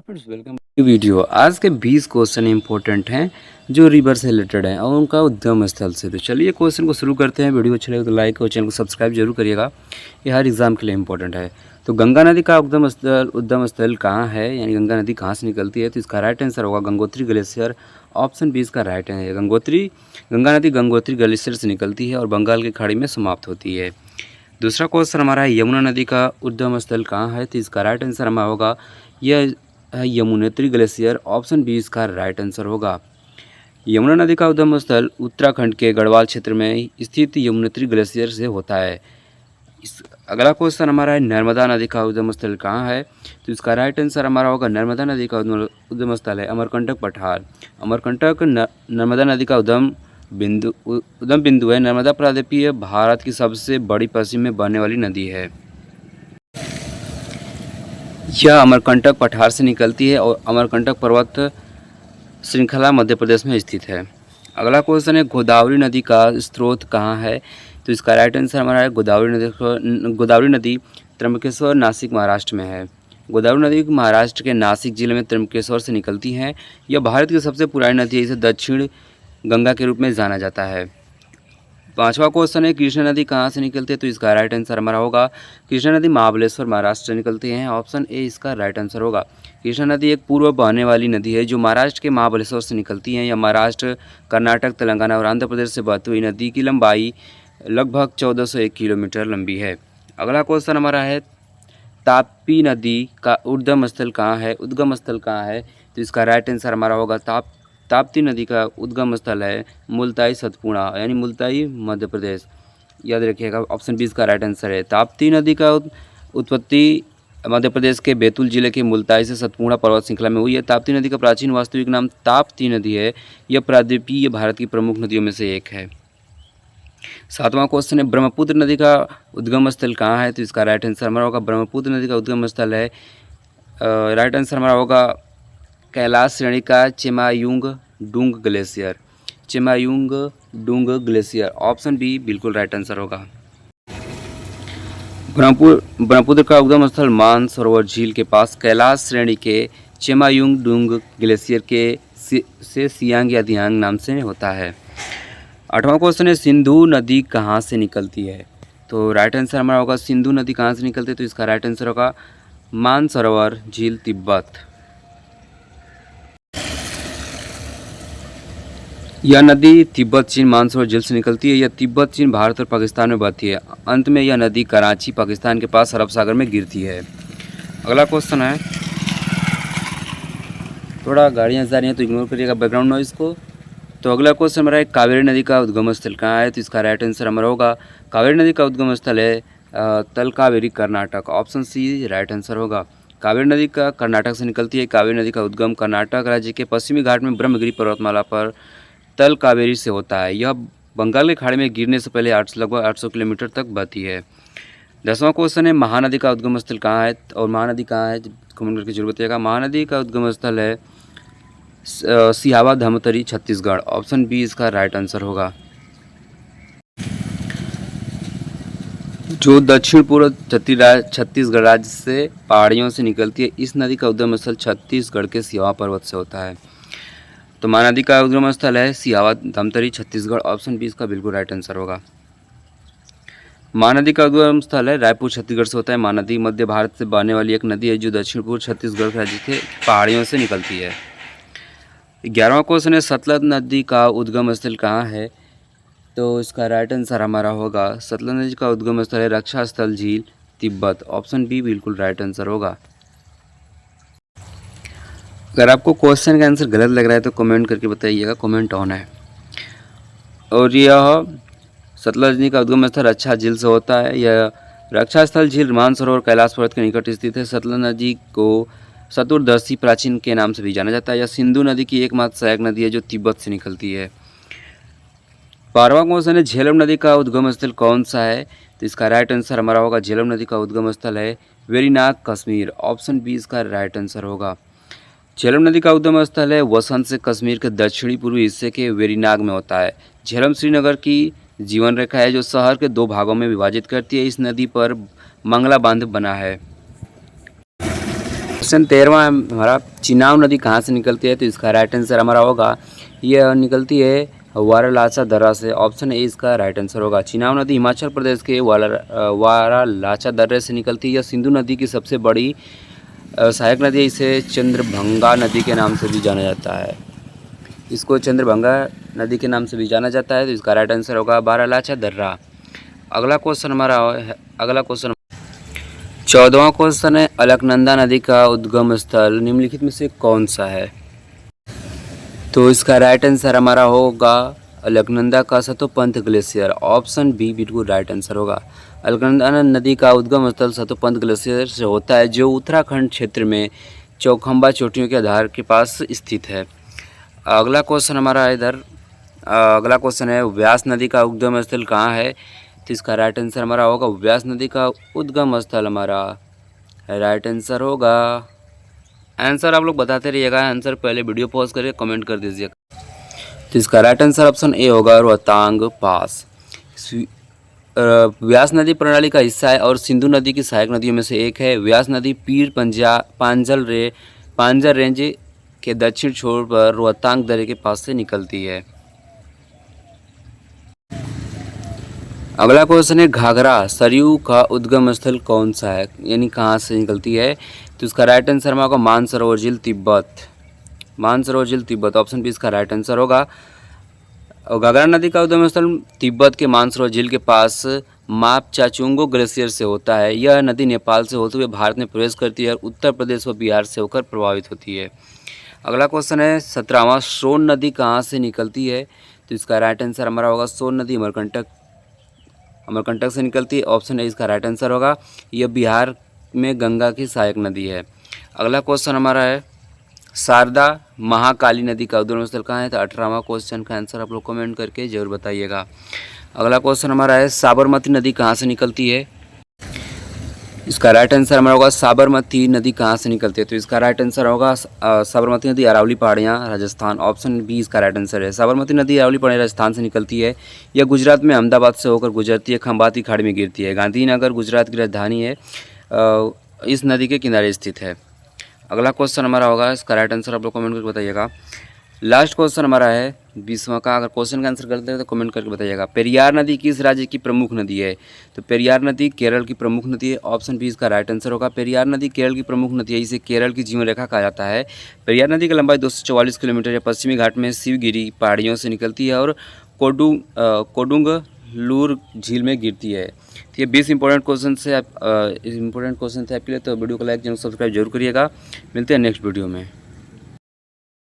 Friends, welcome to video. आज के 20 question important हैं जो रिवर से रिलेटेड हैं और उनका उद्गम स्थल से। तो चलिए क्वेश्चन को शुरू करते हैं। वीडियो अच्छा लगे तो लाइक और चैनल को सब्सक्राइब जरूर करिएगा, ये हर एग्जाम के लिए इंपॉर्टेंट है। तो गंगा नदी का उद्गम स्थल कहाँ है, यानी गंगा नदी कहाँ से निकलती है? तो इसका राइट आंसर होगा गंगोत्री ग्लेशियर। ऑप्शन बी इसका राइट है। गंगा नदी गंगोत्री ग्लेशियर से निकलती है और बंगाल की खाड़ी में समाप्त होती है। दूसरा क्वेश्चन हमारा है, यमुना नदी का उद्गम स्थल कहाँ है? तो इसका राइट आंसर हमारा होगा यह है यमुनोत्री ग्लेशियर। ऑप्शन बी इसका राइट आंसर होगा। यमुना नदी का उद्गम स्थल उत्तराखंड के गढ़वाल क्षेत्र में स्थित यमुनोत्री ग्लेशियर से होता है। इस अगला क्वेश्चन हमारा है, नर्मदा नदी का उद्गम स्थल कहाँ है? तो इसका राइट आंसर हमारा होगा नर्मदा नदी का उद्गम स्थल है अमरकंटक पठार। अमरकंटक नर्मदा नदी का उद्गम बिंदु है। नर्मदा प्रायद्वीपीय भारत की सबसे बड़ी पश्चिम में बहने वाली नदी है। यह अमरकंटक पठार से निकलती है और अमरकंटक पर्वत श्रृंखला मध्य प्रदेश में स्थित है। अगला क्वेश्चन है, गोदावरी नदी का स्रोत कहाँ है? तो इसका राइट आंसर हमारा है गोदावरी नदी त्र्यंबकेश्वर नासिक महाराष्ट्र में है। गोदावरी नदी महाराष्ट्र के नासिक जिले में त्र्यंबकेश्वर से निकलती है। यह भारत की सबसे पुरानी नदी है। इसे दक्षिण गंगा के रूप में जाना जाता है। पांचवा क्वेश्चन है, कृष्णा नदी कहाँ से निकलती है? तो इसका राइट आंसर हमारा होगा कृष्णा नदी महाबलेश्वर महाराष्ट्र से निकलती है। ऑप्शन ए इसका राइट आंसर होगा। कृष्णा नदी एक पूर्व बहने वाली नदी है जो महाराष्ट्र के महाबलेश्वर से निकलती है। यह महाराष्ट्र, कर्नाटक, तेलंगाना और आंध्र प्रदेश से बहती हुई नदी की लंबाई लगभग 1401 किलोमीटर लंबी है। अगला क्वेश्चन हमारा है, ताप्ती नदी का उद्गम स्थल कहाँ है? तो इसका राइट आंसर हमारा होगा ताप्ती नदी का उद्गम स्थल है मुल्ताई सतपुड़ा, यानी मुल्ताई मध्य प्रदेश। याद रखिएगा, ऑप्शन बी इसका राइट आंसर है। ताप्ती नदी का उत्पत्ति मध्य प्रदेश के बैतूल जिले के मुल्ताई से सतपुड़ा पर्वत श्रृंखला में हुई है। ताप्ती नदी का प्राचीन वास्तविक नाम ताप्ती नदी है। यह प्रायद्वीपीय भारत की प्रमुख नदियों में से एक है। सातवां क्वेश्चन है, ब्रह्मपुत्र नदी का उद्गम स्थल कहाँ है? तो इसका राइट आंसर हमारा होगा ब्रह्मपुत्र नदी का उद्गम स्थल है राइट आंसर हमारा होगा कैलाश श्रेणी का चेमायुंग डुंग ग्लेशियर। ऑप्शन बी बिल्कुल राइट आंसर होगा। ब्रह्मपुत्र का उद्गम स्थल मानसरोवर झील के पास कैलाश श्रेणी के चेमायुंग डुंग ग्लेशियर के से सियांग या दियांग नाम से होता है। आठवां क्वेश्चन है, सिंधु नदी कहाँ से निकलती है? तो राइट आंसर हमारा होगा सिंधु नदी कहाँ से निकलती है? तो इसका राइट आंसर होगा मानसरोवर झील, तिब्बत। यह नदी तिब्बत चीन मानसरोवर झील से निकलती है। यह तिब्बत चीन भारत और पाकिस्तान में बहती है। अंत में यह नदी कराची पाकिस्तान के पास अरब सागर में गिरती है। अगला क्वेश्चन है, थोड़ा गाड़ियाँ जा रही हैं तो इग्नोर करिएगा बैकग्राउंड नॉइज को। तो अगला क्वेश्चन हमारा है, कावेरी नदी का उद्गम स्थल कहाँ है? तो इसका राइट आंसर हमारा होगा कावेरी नदी का उद्गम स्थल है Talakaveri, Karnataka. Option C right answer होगा। कावेरी नदी का कर्नाटक से निकलती है। कावेरी नदी का उद्गम कर्नाटक राज्य के पश्चिमी घाट में ब्रह्मगिरी पर्वतमाला पर तल कावेरी से होता है। यह बंगाल की खाड़ी में गिरने से पहले लगभग 800 किलोमीटर तक बहती है। 10वां क्वेश्चन है, महानदी का उद्गम स्थल कहाँ है? और महानदी कहाँ है कमेंट करके जरूर बताइएगा। महानदी का उद्गम स्थल है सिहावा धमतरी, छत्तीसगढ़। ऑप्शन बी इसका राइट आंसर होगा। जो दक्षिण पूर्व छत्तीसगढ़ राज्य से पहाड़ियों से निकलती है। इस नदी का उद्गम स्थल छत्तीसगढ़ के सिहावा पर्वत से होता है। तो महानदी का उद्गम स्थल है सिहावा धमतरी, छत्तीसगढ़। ऑप्शन बी इसका बिल्कुल राइट आंसर होगा। महानदी का उद्गम स्थल है रायपुर, छत्तीसगढ़ से होता है। महानदी मध्य भारत से बहने वाली एक नदी है जो दक्षिण पूर्व छत्तीसगढ़ राज्य के पहाड़ियों से निकलती है। 11वां क्वेश्चन है, सतलज नदी का उद्गम स्थल कहाँ है? तो इसका राइट आंसर हमारा होगा सतलज नदी का उद्गम स्थल है रक्षा स्थल झील, तिब्बत। ऑप्शन बी बिल्कुल राइट आंसर होगा। अगर आपको क्वेश्चन का आंसर गलत लग रहा है तो कमेंट करके बताइएगा, कमेंट ऑन है। और यह सतलज नदी का उद्गम स्थल रक्षा झील से होता है। यह रक्षा स्थल झील मानसरोवर कैलाश पर्वत के निकट स्थित है। सतलज नदी को चतुर्दशी प्राचीन के नाम से भी जाना जाता है। यह सिंधु नदी की एकमात्र सहायक नदी है जो तिब्बत से निकलती है। 12वां क्वेश्चन है, झेलम नदी का उद्गम स्थल कौन सा है? तो इसका राइट आंसर हमारा होगा झेलम नदी का उद्गम स्थल है वेरीनाग, कश्मीर। ऑप्शन बी इसका राइट आंसर होगा। झेलम नदी का उद्गम स्थल है वसंत से कश्मीर के दक्षिणी पूर्वी हिस्से के वेरीनाग में होता है। झेलम श्रीनगर की जीवन रेखा है जो शहर के 2 भागों में विभाजित करती है। इस नदी पर मंगला बांध बना है। क्वेश्चन 13वां हमारा, चिनाब नदी कहाँ से निकलती है? तो इसका राइट आंसर हमारा होगा, यह निकलती है वारालाचा दर्रा से। ऑप्शन ए इसका राइट आंसर होगा। चिनाब नदी हिमाचल प्रदेश के वारालाचा दर्रे से निकलती है। यह सिंधु नदी की सबसे बड़ी सहायक नदी है। इसे चंद्रभंगा नदी के नाम से भी जाना जाता है। इसको चंद्रभंगा नदी के नाम से भी जाना जाता है। तो इसका राइट आंसर होगा वारालाचा दर्रा। अगला क्वेश्चन हमारा है, अगला क्वेश्चन 14वां क्वेश्चन है, अलकनंदा नदी का उद्गम स्थल निम्नलिखित में से कौन सा है? तो इसका राइट आंसर हमारा होगा अलकनंदा का सतोपंथ ग्लेशियर। ऑप्शन बी बिल्कुल राइट आंसर होगा। अलकनंदा नदी का उद्गम स्थल सतोपंथ ग्लेशियर से होता है, जो उत्तराखंड क्षेत्र में चौखंबा चोटियों के आधार के पास स्थित है। अगला क्वेश्चन हमारा इधर, अगला क्वेश्चन है, व्यास नदी का उद्गम स्थल कहाँ है? तो इसका राइट आंसर हमारा होगा व्यास नदी का उद्गम स्थल हमारा राइट आंसर होगा। आंसर आप लोग बताते रहिएगा, आंसर पहले वीडियो पॉज करके कमेंट कर दीजिएगा। तो इसका राइट आंसर ऑप्शन ए होगा रोहतांग पास। व्यास नदी प्रणाली का हिस्सा है और सिंधु नदी की सहायक नदियों में से एक है। व्यास नदी पीर पांजर रेंज के दक्षिण छोर पर रोहतांग दर्रे के पास से निकलती है। अगला क्वेश्चन है, घाघरा सरयू का उद्गम स्थल कौन सा है, यानी कहाँ से निकलती है? तो इसका राइट आंसर हमारा मानसरोवर झील तिब्बत। मानसरोवर झील तिब्बत, ऑप्शन बी इसका राइट आंसर होगा। और घाघरा नदी का उद्गम स्थल तिब्बत के मानसरोवर झील के पास मापचाचुंगो ग्लेशियर से होता है। यह नदी नेपाल से होते हुए भारत में प्रवेश करती है और उत्तर प्रदेश व बिहार से होकर प्रभावित होती है। अगला क्वेश्चन है 17वां, सोन नदी कहाँ से निकलती है? तो इसका राइट आंसर हमारा होगा सोन नदी अमरकंटक से निकलती है। ऑप्शन ए इसका राइट आंसर होगा। यह बिहार में गंगा की सहायक नदी है। अगला क्वेश्चन हमारा है, शारदा महाकाली नदी का उद्गम स्थल कहाँ है? तो 18वां क्वेश्चन का आंसर आप लोग कमेंट करके जरूर बताइएगा। अगला क्वेश्चन हमारा है, साबरमती नदी कहाँ से निकलती है? इसका राइट आंसर हमारा होगा साबरमती नदी कहाँ से निकलती है? तो इसका राइट आंसर होगा साबरमती नदी अरावली पहाड़ियाँ राजस्थान। ऑप्शन बी इसका राइट आंसर है। साबरमती नदी अरावली पहाड़ियाँ राजस्थान से निकलती है। यह गुजरात में अहमदाबाद से होकर गुजरती है, खंबाती खाड़ी में गिरती है। गांधीनगर गुजरात की राजधानी है, इस नदी के किनारे स्थित है। अगला क्वेश्चन हमारा होगा, इसका राइट आंसर आप लोग कमेंट करके बताइएगा। लास्ट क्वेश्चन हमारा है 20वां का। अगर क्वेश्चन का आंसर गलत है तो कमेंट करके बताइएगा। पेरियार नदी किस राज्य की प्रमुख नदी है? तो पेरियार नदी केरल की प्रमुख नदी है। ऑप्शन बी इसका राइट आंसर होगा। पेरियार नदी केरल की प्रमुख नदी है, इसे केरल की जीवन रेखा कहा जाता है। पेरियार नदी की लंबाई 244 किलोमीटर है। पश्चिमी घाट में शिवगिरी पहाड़ियों से निकलती है और कोडुंगलूर झील में गिरती है। तो ये 20 इंपॉर्टेंट क्वेश्चन थे आपके लिए। तो वीडियो को लाइक, चैनल सब्सक्राइब जरूर करिएगा। मिलते हैं नेक्स्ट वीडियो में।